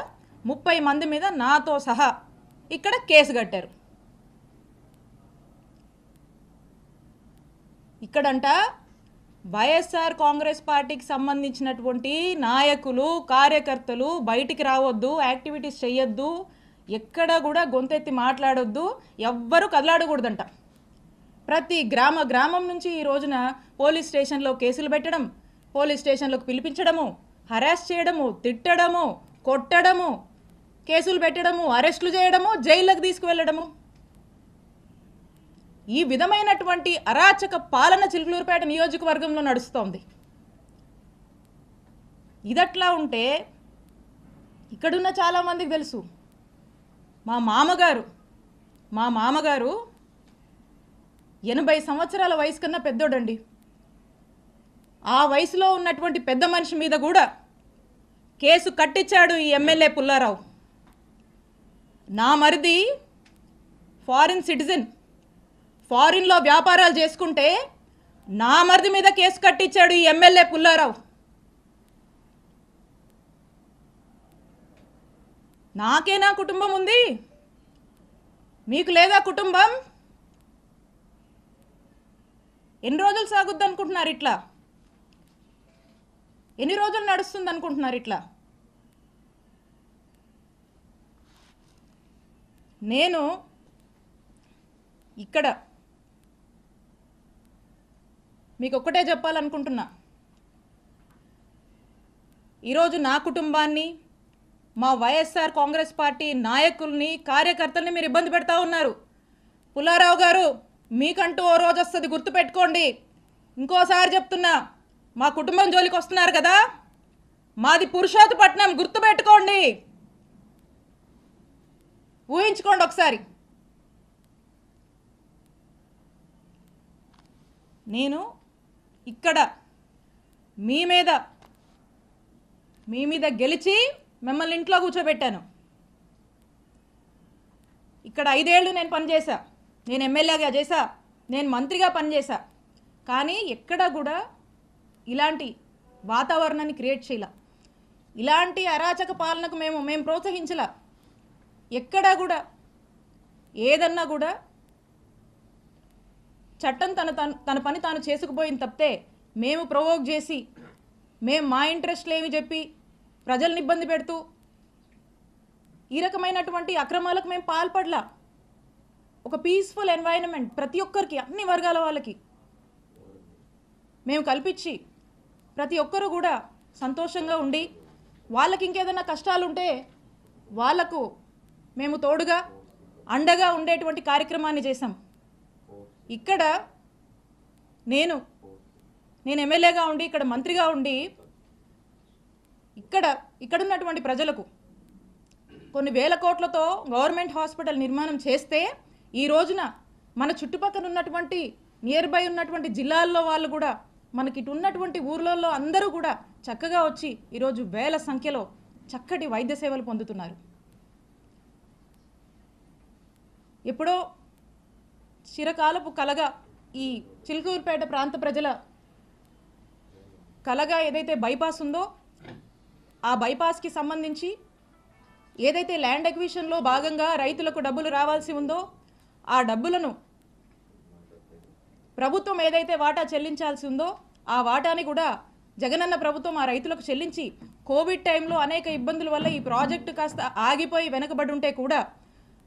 30 మంది మీద నాతో సహా ఇక్కడ కేసు కట్టారు. ఇక్కడంట వైఎస్ఆర్ కాంగ్రెస్ పార్టీకి సంబంధించినటువంటి నాయకులు కార్యకర్తలు బయటికి రావద్దు, యాక్టివిటీస్ చేయొద్దు, ఎక్కడ కూడా గొంతెత్తి మాట్లాడొద్దు, ఎవ్వరూ కదలాడకూడదంట. ప్రతి గ్రామం నుంచి ఈ రోజున పోలీస్ స్టేషన్లో కేసులు పెట్టడం, పోలీస్ స్టేషన్లోకి పిలిపించడము, హరాస్ చేయడము, తిట్టడము, కొట్టడము, కేసులు పెట్టడము, అరెస్టులు చేయడము, జైళ్ళకు తీసుకువెళ్ళడము, ఈ విధమైనటువంటి అరాచక పాలన చిలుకూరుపేట నియోజకవర్గంలో నడుస్తోంది. ఇదట్లా ఉంటే ఇక్కడున్న చాలామందికి తెలుసు, మా మామగారు 80 సంవత్సరాల వయసు కన్నా పెద్దోడండి. ఆ వయసులో ఉన్నటువంటి పెద్ద మనిషి మీద కూడా కేసు కట్టించాడు ఈ ఎమ్మెల్యే పుల్లారావు. నా మరిది ఫారిన్ సిటిజన్, ఫారిన్లో వ్యాపారాలు చేసుకుంటే నా మరిది మీద కేసు కట్టించాడు ఈ ఎమ్మెల్యే పుల్లారావు. నాకేనా కుటుంబం ఉంది, మీకు లేదా కుటుంబం? ఎన్ని రోజులు సాగుద్ది అనుకుంటున్నారు ఇట్లా? ఎన్ని రోజులు నడుస్తుంది అనుకుంటున్నారు ఇట్లా? నేను ఇక్కడ మీకు ఒక్కటే చెప్పాలనుకుంటున్నా, ఈరోజు నా కుటుంబాన్ని, మా వైఎస్ఆర్ కాంగ్రెస్ పార్టీ నాయకుల్ని కార్యకర్తల్ని మీరు ఇబ్బంది పెడతా ఉన్నారు. పుల్లారావు గారు, మీకంటూ ఓ రోజు వస్తుంది, గుర్తుపెట్టుకోండి. ఇంకోసారి చెప్తున్నా, మా కుటుంబం జోలికి వస్తున్నారు కదా, మాది పురుషోత్తపట్నం, గుర్తుపెట్టుకోండి, ఊహించుకోండి ఒకసారి. నేను ఇక్కడ మీ మీద గెలిచి మిమ్మల్ని ఇంట్లో కూర్చోబెట్టాను. ఇక్కడ 5 ఏళ్ళు నేను పనిచేశా, నేను ఎమ్మెల్యేగా చేశా, నేను మంత్రిగా పనిచేశా. కానీ ఎక్కడ కూడా ఇలాంటి వాతావరణాన్ని క్రియేట్ చేయాల, ఇలాంటి అరాచక పాలనకు మేము ప్రోత్సహించలా. ఎక్కడా కూడా ఏదన్నా కూడా చట్టం తన పని తాను చేసుకుపోయింది తప్పితే మేము ప్రొవోక్ చేసి, మేము మా ఇంట్రెస్ట్లు ఏమి చెప్పి ప్రజల్ని ఇబ్బంది పెడుతూ ఈ రకమైనటువంటి అక్రమాలకు మేము పాల్పడలా. ఒక పీస్ఫుల్ ఎన్వైరన్మెంట్ ప్రతి ఒక్కరికి, అన్ని వర్గాల వాళ్ళకి మేము కల్పించి ప్రతి ఒక్కరూ కూడా సంతోషంగా ఉండి, వాళ్ళకి ఇంకేదైనా కష్టాలు ఉంటే వాళ్లకు మేము తోడుగా అండగా ఉండేటువంటి కార్యక్రమాన్ని చేశాం. ఇక్కడ నేను ఎమ్మెల్యేగా ఉండి, ఇక్కడ మంత్రిగా ఉండి, ఇక్కడున్నటువంటి ప్రజలకు కొన్ని వేల కోట్లతో గవర్నమెంట్ హాస్పిటల్ నిర్మాణం చేస్తే ఈ రోజున మన చుట్టుపక్కల ఉన్నటువంటి నియర్ బై ఉన్నటువంటి జిల్లాల్లో వాళ్ళు కూడా, మనకి ఇటు ఉన్నటువంటి ఊర్లలో అందరూ కూడా చక్కగా వచ్చి ఈరోజు వేల సంఖ్యలో చక్కటి వైద్య సేవలు పొందుతున్నారు. ఎప్పుడో చిరకాలపు కలగా ఈ చిలుకూరుపేట ప్రాంత ప్రజల కలగా ఏదైతే బైపాస్ ఉందో ఆ బైపాస్కి సంబంధించి ఏదైతే ల్యాండ్ ఎక్విజిషన్లో భాగంగా రైతులకు డబ్బులు రావాల్సి ఉందో ఆ డబ్బులను ప్రభుత్వం ఏదైతే వాటా చెల్లించాల్సి ఉందో ఆ వాటాని కూడా జగనన్న ప్రభుత్వం ఆ రైతులకు చెల్లించి కోవిడ్ టైంలో అనేక ఇబ్బందుల వల్ల ఈ ప్రాజెక్టు కాస్త ఆగిపోయి వెనకబడి ఉంటే కూడా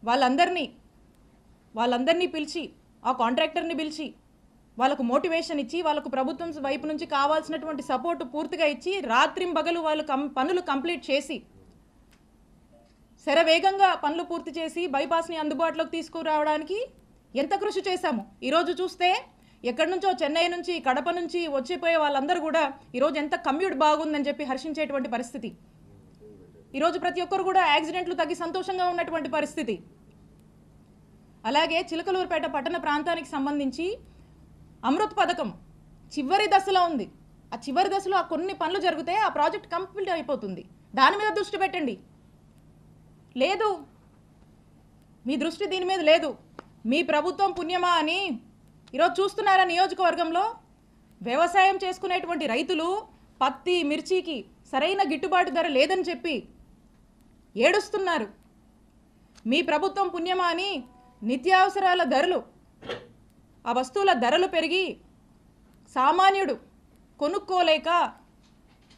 వాళ్ళందరినీ పిలిచి ఆ కాంట్రాక్టర్ని పిలిచి వాళ్ళకు మోటివేషన్ ఇచ్చి వాళ్ళకు ప్రభుత్వం వైపు నుంచి కావాల్సినటువంటి సపోర్టు పూర్తిగా ఇచ్చి రాత్రింబగలు వాళ్ళు పనులు కంప్లీట్ చేసి శరవేగంగా పనులు పూర్తి చేసి బైపాస్ని అందుబాటులోకి తీసుకురావడానికి ఎంత కృషి చేశాము. ఈరోజు చూస్తే ఎక్కడి నుంచో చెన్నై నుంచి కడప నుంచి వచ్చిపోయే వాళ్ళందరూ కూడా ఈరోజు ఎంత కమ్యూట్ బాగుందని చెప్పి హర్షించేటువంటి పరిస్థితి. ఈరోజు ప్రతి ఒక్కరు కూడా యాక్సిడెంట్లు తగ్గి సంతోషంగా ఉన్నటువంటి పరిస్థితి. అలాగే చిలకలూరుపేట పట్టణ ప్రాంతానికి సంబంధించి అమృత్ పథకం చివరి దశలో ఉంది. ఆ చివరి దశలో ఆ కొన్ని పనులు జరిగితే ఆ ప్రాజెక్ట్ కంప్లీట్ అయిపోతుంది. దాని మీద దృష్టి పెట్టండి. లేదు, మీ దృష్టి దీని మీద లేదు. మీ ప్రభుత్వం పుణ్యమా అని ఈరోజు చూస్తున్నారా నియోజకవర్గంలో వ్యవసాయం చేసుకునేటువంటి రైతులు పత్తి మిర్చికి సరైన గిట్టుబాటు ధర లేదని చెప్పి ఏడుస్తున్నారు. మీ ప్రభుత్వం పుణ్యమా అని నిత్యావసరాల ధరలు ఆ వస్తువుల ధరలు పెరిగి సామాన్యుడు కొనుక్కోలేక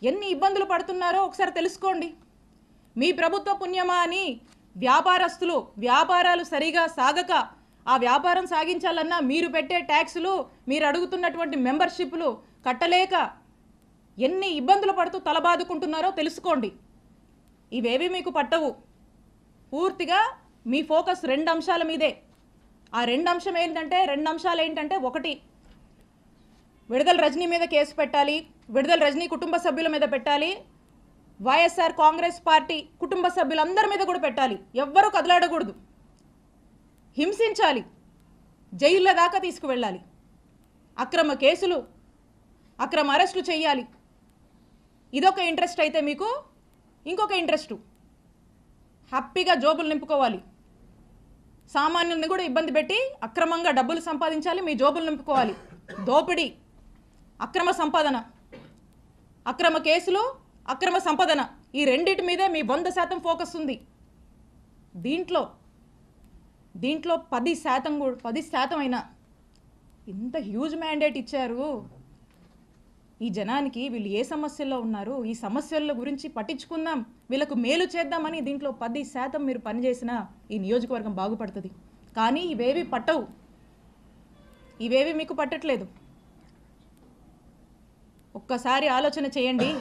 ఎన్ని ఇబ్బందులు పడుతున్నారో ఒకసారి తెలుసుకోండి. మీ ప్రభుత్వ పుణ్యమా అని వ్యాపారస్తులు వ్యాపారాలు సరిగా సాగక ఆ వ్యాపారం సాగించాలన్నా మీరు పెట్టే ట్యాక్సులు మీరు అడుగుతున్నటువంటి మెంబర్షిప్లు కట్టలేక ఎన్ని ఇబ్బందులు పడుతూ తలబాదుకుంటున్నారో తెలుసుకోండి. ఇవేవి మీకు పట్టవు. పూర్తిగా మీ ఫోకస్ రెండు అంశాల మీదే. ఆ రెండు అంశాలు ఏంటంటే ఒకటి, విడుదల రజనీ మీద కేసు పెట్టాలి, విడుదల రజనీ కుటుంబ సభ్యుల మీద పెట్టాలి, వైఎస్ఆర్ కాంగ్రెస్ పార్టీ కుటుంబ సభ్యులందరి మీద కూడా పెట్టాలి. ఎవ్వరూ కదలాడకూడదు, హింసించాలి, జైళ్ళ దాకా తీసుకువెళ్ళాలి, అక్రమ కేసులు అక్రమ అరెస్టులు చేయాలి. ఇదొక ఇంట్రెస్ట్ అయితే మీకు ఇంకొక ఇంట్రెస్టు హ్యాపీగా జోబులు నింపుకోవాలి. సామాన్యుల్ని కూడా ఇబ్బంది పెట్టి అక్రమంగా డబ్బులు సంపాదించాలి, మీ జోబులు నింపుకోవాలి. దోపిడీ, అక్రమ సంపాదన, అక్రమ కేసులు, అక్రమ సంపాదన, ఈ రెండింటి మీదే మీ 100% ఫోకస్ ఉంది. దీంట్లో 10% అయినా ఇంత హ్యూజ్ మ్యాండేట్ ఇచ్చారు ఈ జనానికి. వీళ్ళు ఏ సమస్యల్లో ఉన్నారు, ఈ సమస్యల గురించి పట్టించుకుందాం, వీళ్ళకు మేలు చేద్దామని దీంట్లో 10% మీరు పనిచేసినా ఈ నియోజకవర్గం బాగుపడుతుంది. కానీ ఇవేవి పట్టవు, ఇవేవి మీకు పట్టట్లేదు. ఒక్కసారి ఆలోచన చేయండి.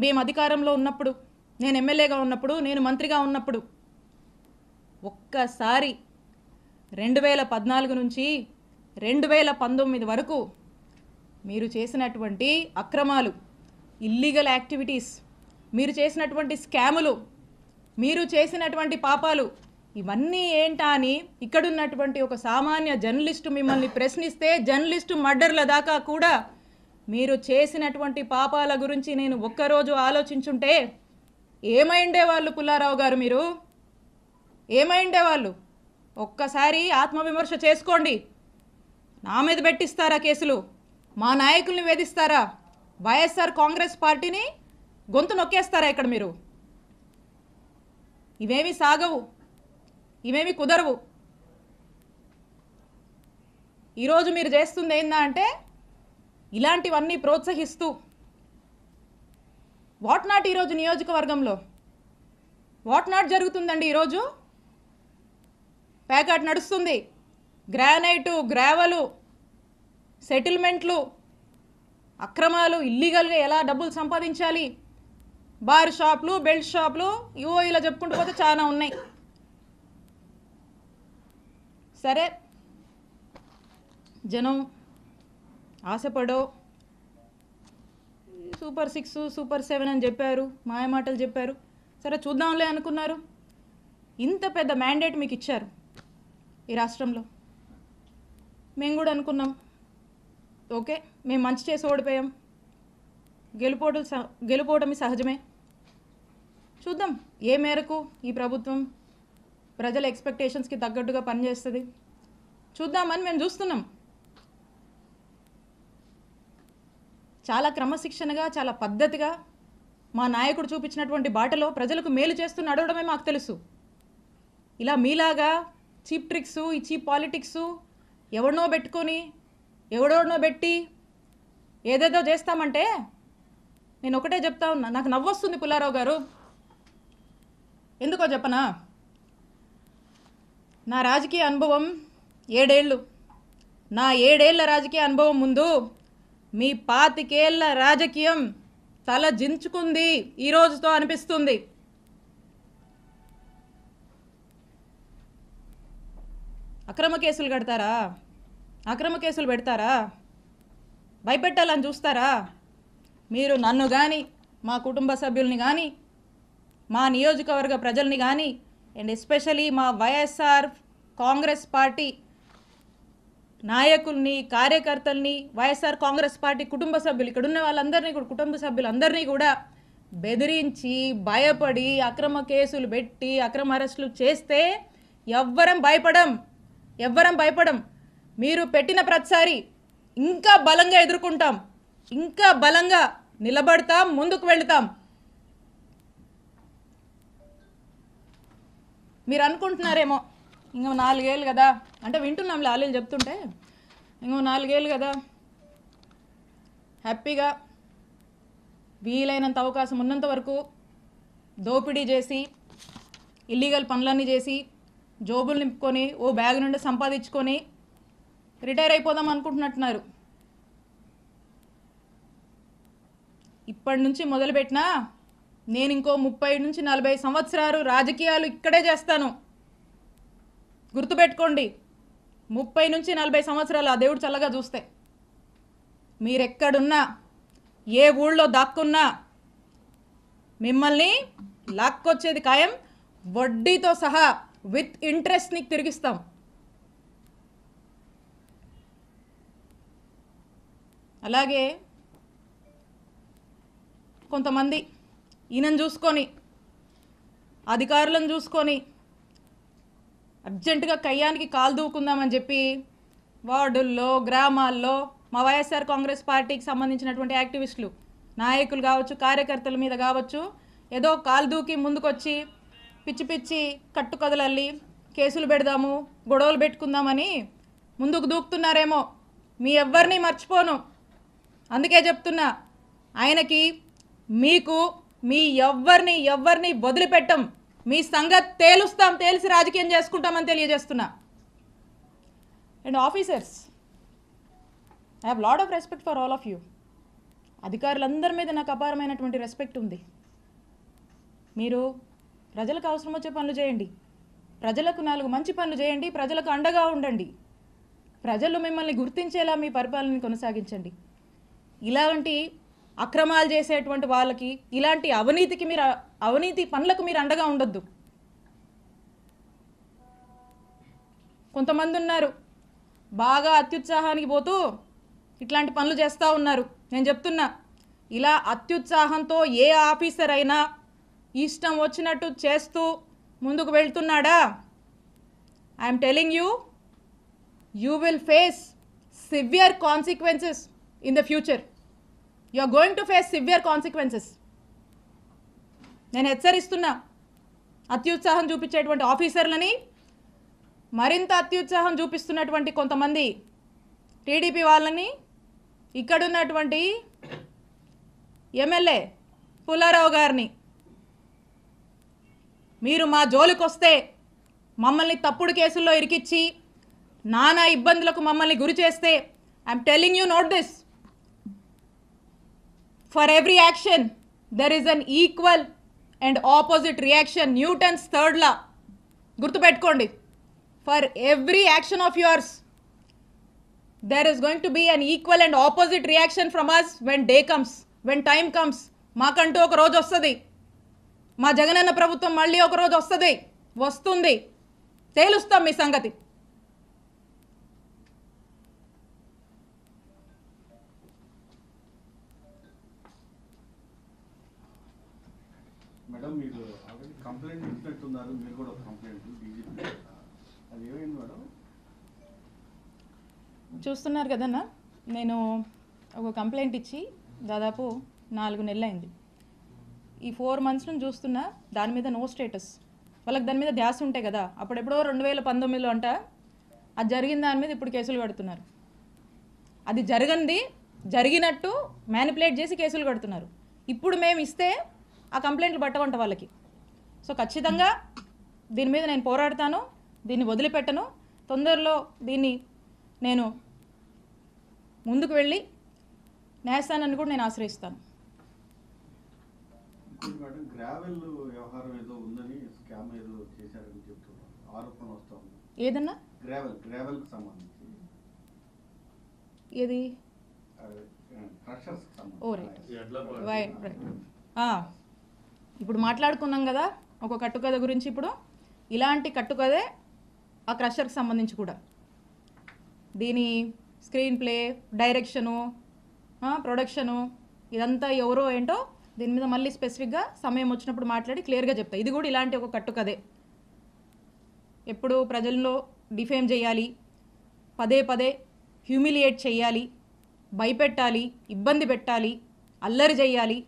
మేము అధికారంలో ఉన్నప్పుడు, నేను ఎమ్మెల్యేగా ఉన్నప్పుడు, నేను మంత్రిగా ఉన్నప్పుడు ఒక్కసారి 2014 నుంచి 2019 వరకు మీరు చేసినటువంటి అక్రమాలు, ఇల్లీగల్ యాక్టివిటీస్, మీరు చేసినటువంటి స్కాములు, మీరు చేసినటువంటి పాపాలు ఇవన్నీ ఏంటా అని ఇక్కడున్నటువంటి ఒక సామాన్య జర్నలిస్టు మిమ్మల్ని ప్రశ్నిస్తే, జర్నలిస్టు మర్డర్ల దాకా కూడా మీరు చేసినటువంటి పాపాల గురించి నేను ఒక్కరోజు ఆలోచించుంటే ఏమైండేవాళ్ళు పుల్లారావు గారు? మీరు ఏమైండేవాళ్ళు? ఒక్కసారి ఆత్మవిమర్శ చేసుకోండి. నా మీద పెట్టిస్తారా కేసులు? మా నాయకుల్ని వేధిస్తారా? వైఎస్ఆర్ కాంగ్రెస్ పార్టీని గొంతు నొక్కేస్తారా ఇక్కడ మీరు? ఇవేమి సాగవు, ఇవేమి కుదరవు. ఈరోజు మీరు చేస్తుంది ఏందా అంటే ఇలాంటివన్నీ ప్రోత్సహిస్తూ వాట్ నాట్ ఈరోజు నియోజకవర్గంలో వాట్ నాట్ జరుగుతుందండి. ఈరోజు ప్యాకెట్ నడుస్తుంది, గ్రానైటు, గ్రావెలు, సెటిల్మెంట్లు, అక్రమాలు, ఇల్లీగల్గా ఎలా డబ్బులు సంపాదించాలి, బార్ షాపులు, బెల్ట్ షాపులు, ఇలా చెప్పుకుంటూ పోతే చాలా ఉన్నాయి. సరే, జనం ఆశపడో సూపర్ 6 సూపర్ 7 అని చెప్పారు, మాయమాటలు చెప్పారు. సరే చూద్దాంలే అనుకున్నారు. ఇంత పెద్ద మ్యాండేట్ మీకు ఇచ్చారు ఈ రాష్ట్రంలో. మేము కూడా అనుకున్నాం, ఓకే మేము మంచి చేసి ఓడిపోయాం, గెలుపోవటమి సహజమే. చూద్దాం ఏ మేరకు ఈ ప్రభుత్వం ప్రజల ఎక్స్పెక్టేషన్స్కి తగ్గట్టుగా పనిచేస్తుంది చూద్దామని మేము చూస్తున్నాం. చాలా క్రమశిక్షణగా, చాలా పద్ధతిగా మా నాయకుడు చూపించినటువంటి బాటలో ప్రజలకు మేలు చేస్తూ నడవడమే మాకు తెలుసు. ఇలా మీలాగా చీప్ ట్రిక్స్, ఈ చీప్ పాలిటిక్స్ ఎవడనో పెట్టుకొని ఎవడోనో పెట్టి ఏదేదో చేస్తామంటే నేను ఒకటే చెప్తా ఉన్నా. నాకు నవ్వొస్తుంది పుల్లారావు గారు. ఎందుకో చెప్పనా? నా రాజకీయ అనుభవం 7 ఏళ్ళు. నా 7 ఏళ్ల రాజకీయ అనుభవం ముందు మీ 25 ఏళ్ల రాజకీయం తల జించుకుంది ఈ రోజుతో అనిపిస్తుంది. అక్రమ కేసులు కడతారా? అక్రమ కేసులు పెడతారా? భయపెట్టాలని చూస్తారా? మీరు నన్ను కానీ, మా కుటుంబ సభ్యుల్ని కానీ, మా నియోజకవర్గ ప్రజల్ని కానీ, అండ్ ఎస్పెషలీ మా వైఎస్ఆర్ కాంగ్రెస్ పార్టీ నాయకుల్ని, కార్యకర్తల్ని, వైఎస్ఆర్ కాంగ్రెస్ పార్టీ కుటుంబ సభ్యులు, ఇక్కడ ఉన్న వాళ్ళందరినీ కూడా, కుటుంబ సభ్యులందరినీ కూడా బెదిరించి, భయపడి, అక్రమ కేసులు పెట్టి, అక్రమ అరెస్టులు చేస్తే ఎవ్వరం భయపడం. మీరు పెట్టిన ప్రతిసారి ఇంకా బలంగా ఎదుర్కొంటాం, ఇంకా బలంగా నిలబడతాం, ముందుకు వెళుతాం. మీరు అనుకుంటున్నారేమో ఇంకో 4 ఏళ్ళు కదా, అంటే వింటున్నాం లాలీలు చెప్తుంటే, ఇంకో 4 ఏళ్ళు కదా హ్యాపీగా వీలైనంత అవకాశం ఉన్నంత వరకు దోపిడీ చేసి, ఇల్లీగల్ పనులన్నీ చేసి, జోబులు నింపుకొని, ఓ బ్యాగ్ నుండి సంపాదించుకొని రిటైర్ అయిపోదాం అనుకుంటున్నట్టున్నారు. ఇప్పటి నుంచి మొదలుపెట్టినా నేను ఇంకో 30 నుంచి 40 సంవత్సరాలు రాజకీయాలు ఇక్కడే చేస్తాను. గుర్తుపెట్టుకోండి, 30 నుంచి 40 సంవత్సరాలు ఆ దేవుడు చల్లగా చూస్తే మీరెక్కడున్నా, ఏ ఊళ్ళో దాక్కున్నా మిమ్మల్ని లాక్కొచ్చేది ఖాయం. వడ్డీతో సహా విత్ ఇంట్రెస్ట్ నీకు తిరిగిస్తాం. అలాగే కొంతమంది ఈయనను చూసుకొని, అధికారులను చూసుకొని అర్జెంటుగా కయ్యానికి కాలు దూకుందామని చెప్పి వార్డుల్లో, గ్రామాల్లో మా వైఎస్ఆర్ కాంగ్రెస్ పార్టీకి సంబంధించినటువంటి యాక్టివిస్టులు, నాయకులు కావచ్చు, కార్యకర్తల మీద కావచ్చు, ఏదో కాలు దూకి ముందుకొచ్చి పిచ్చి పిచ్చి కట్టుకథలల్లి కేసులు పెడదాము, గొడవలు పెట్టుకుందామని ముందుకు దూకుతున్నారేమో. మీ ఎవ్వరిని మర్చిపోను. అందుకే చెప్తున్నా, ఆయనకి, మీకు, మీ ఎవ్వరిని వదిలిపెట్టం. మీ సంగతి తేలుస్తాం, తేల్చి రాజకీయం చేసుకుంటామని తెలియజేస్తున్నా. And officers, I have lot of respect for all of you. అధికారులందరి మీద నాకు అపారమైనటువంటి రెస్పెక్ట్ ఉంది. మీరు ప్రజలకు అవసరం వచ్చే పనులు చేయండి, ప్రజలకు 4 మంచి పనులు చేయండి, ప్రజలకు అండగా ఉండండి, ప్రజలు మిమ్మల్ని గుర్తించేలా మీ పరిపాలనని కొనసాగించండి. ఇలాంటి అక్రమాలు చేసేటువంటి వాళ్ళకి, ఇలాంటి అవినీతి పనులకు మీరు అండగా ఉండొద్దు. కొంతమంది ఉన్నారు బాగా అత్యుత్సాహానికి పోతూ ఇట్లాంటి పనులు చేస్తూ ఉన్నారు. నేను చెప్తున్నా, ఇలా అత్యుత్సాహంతో ఏ ఆఫీసర్ అయినా ఇష్టం వచ్చినట్టు చేస్తూ ముందుకు వెళ్తున్నాడా, I'm telling you will face severe consequences in the future. You are going to face severe consequences. నేను హెచ్చరిస్తున్నా, అత్యుత్సాహం చూపించేటువంటి ఆఫీసర్లని, మరింత అత్యుత్సాహం చూపిస్తున్నటువంటి కొంతమంది టీడీపీ వాళ్ళని, ఇక్కడున్నటువంటి ఎమ్మెల్యే పుల్లారావు గారిని, మీరు మా జోలికి వస్తే, మమ్మల్ని తప్పుడు కేసుల్లో ఇరికిచ్చి నానా ఇబ్బందులకు మమ్మల్ని గురి చేస్తే, I'm telling you, note this, for every action there is an equal and opposite reaction. Newton's 3rd law గుర్తుపెట్టుకోండి. For every action of yours there is going to be an equal and opposite reaction from us when day comes, when time comes. మాకంటూ ఒక రోజు వస్తుంది, మా జగనన్న ప్రభుత్వం మళ్ళీ ఒక రోజు వస్తుంది, తేలుస్తాం మీ సంగతి. మేడం, మీరు ఆల్రెడీ కంప్లైంట్ ఇచ్చినట్టు అంటున్నారు, మీరు కూడా ఒక కంప్లైంట్ డీజీపీ అది ఏమైంది మేడం? చూస్తున్నారు కదన్నా, నేను ఒక కంప్లైంట్ ఇచ్చి దాదాపు 4 నెలలు అయింది. ఈ 4 months నుంచి చూస్తున్నా దాని మీద నో స్టేటస్. వాళ్ళకి దాని మీద ధ్యాస ఉంటాయి కదా, అప్పుడెప్పుడో 2019లో అంట అది జరిగిన దాని మీద ఇప్పుడు కేసులు కడుతున్నారు. అది జరిగినట్టు మ్యానిపులేట్ చేసి కేసులు కడుతున్నారు. ఇప్పుడు మేము ఇస్తే ఆ కంప్లైంట్లు పట్టవంట వాళ్ళకి. సో ఖచ్చితంగా దీని మీద నేను పోరాడతాను, దీన్ని వదిలిపెట్టను. తొందరలో దీన్ని నేను ముందుకు వెళ్ళి న్యాయస్థానాన్ని కూడా నేను ఆశ్రయిస్తాను. మేడం, గ్రావెల్ వ్యవహారం ఏదో ఉందని, స్కామ్ ఏదో చేశారని చెప్తున్నారు, ఆరోపణ వస్తూ ఉంది. ఏదన్నా గ్రావెల్కి సంబంధించి ఏది? క్రషర్స్కి ఓ రైట్. ఇప్పుడు మాట్లాడుకున్నాం కదా ఒక కట్టుకథ గురించి. ఇప్పుడు ఇలాంటి కట్టుకథే ఆ క్రషర్కి సంబంధించి కూడా. దీని స్క్రీన్ ప్లే, డైరెక్షను, ప్రొడక్షను ఇదంతా ఎవరో ఏంటో దీని మీద మళ్ళీ స్పెసిఫిక్గా సమయం వచ్చినప్పుడు మాట్లాడి క్లియర్గా చెప్తా. ఇది కూడా ఇలాంటి ఒక కట్టుకథే. ఎప్పుడు ప్రజల్లో డిఫేమ్ చేయాలి, పదే పదే హ్యూమిలియేట్ చేయాలి, భయపెట్టాలి, ఇబ్బంది పెట్టాలి, అల్లరి చేయాలి,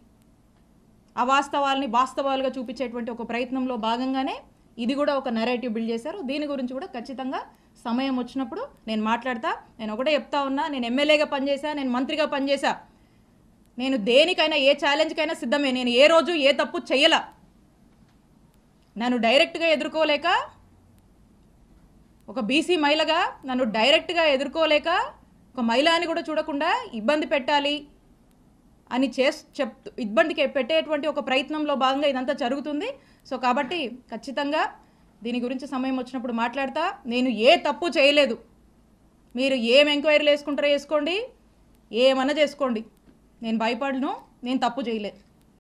అవాస్తవాల్ని వాస్తవాలుగా చూపించేటువంటి ఒక ప్రయత్నంలో భాగంగానే ఇది కూడా ఒక నెరేటివ్ బిల్డ్ చేశారు. దీని గురించి కూడా ఖచ్చితంగా సమయం వచ్చినప్పుడు నేను మాట్లాడతా. నేను ఒకటే చెప్తా ఉన్నా, నేను ఎమ్మెల్యేగా పనిచేశా, నేను మంత్రిగా పనిచేశా, నేను దేనికైనా ఏ ఛాలెంజ్కైనా సిద్ధమే. నేను ఏ రోజు ఏ తప్పు చెయ్యలా. నన్ను డైరెక్ట్గా ఎదుర్కోలేక, ఒక బీసీ మహిళగా నన్ను డైరెక్ట్గా ఎదుర్కోలేక, ఒక మహిళ అని కూడా చూడకుండా ఇబ్బంది పెట్టాలి అని ఇబ్బందికి పెట్టేటువంటి ఒక ప్రయత్నంలో భాగంగా ఇదంతా జరుగుతుంది. సో కాబట్టి ఖచ్చితంగా దీని గురించి సమయం వచ్చినప్పుడు మాట్లాడతా. నేను ఏ తప్పు చేయలేదు. మీరు ఏం ఎంక్వైరీలు వేసుకుంటారో వేసుకోండి, ఏమన్నా చేసుకోండి, నేను భయపడను, నేను తప్పు చేయలేదు.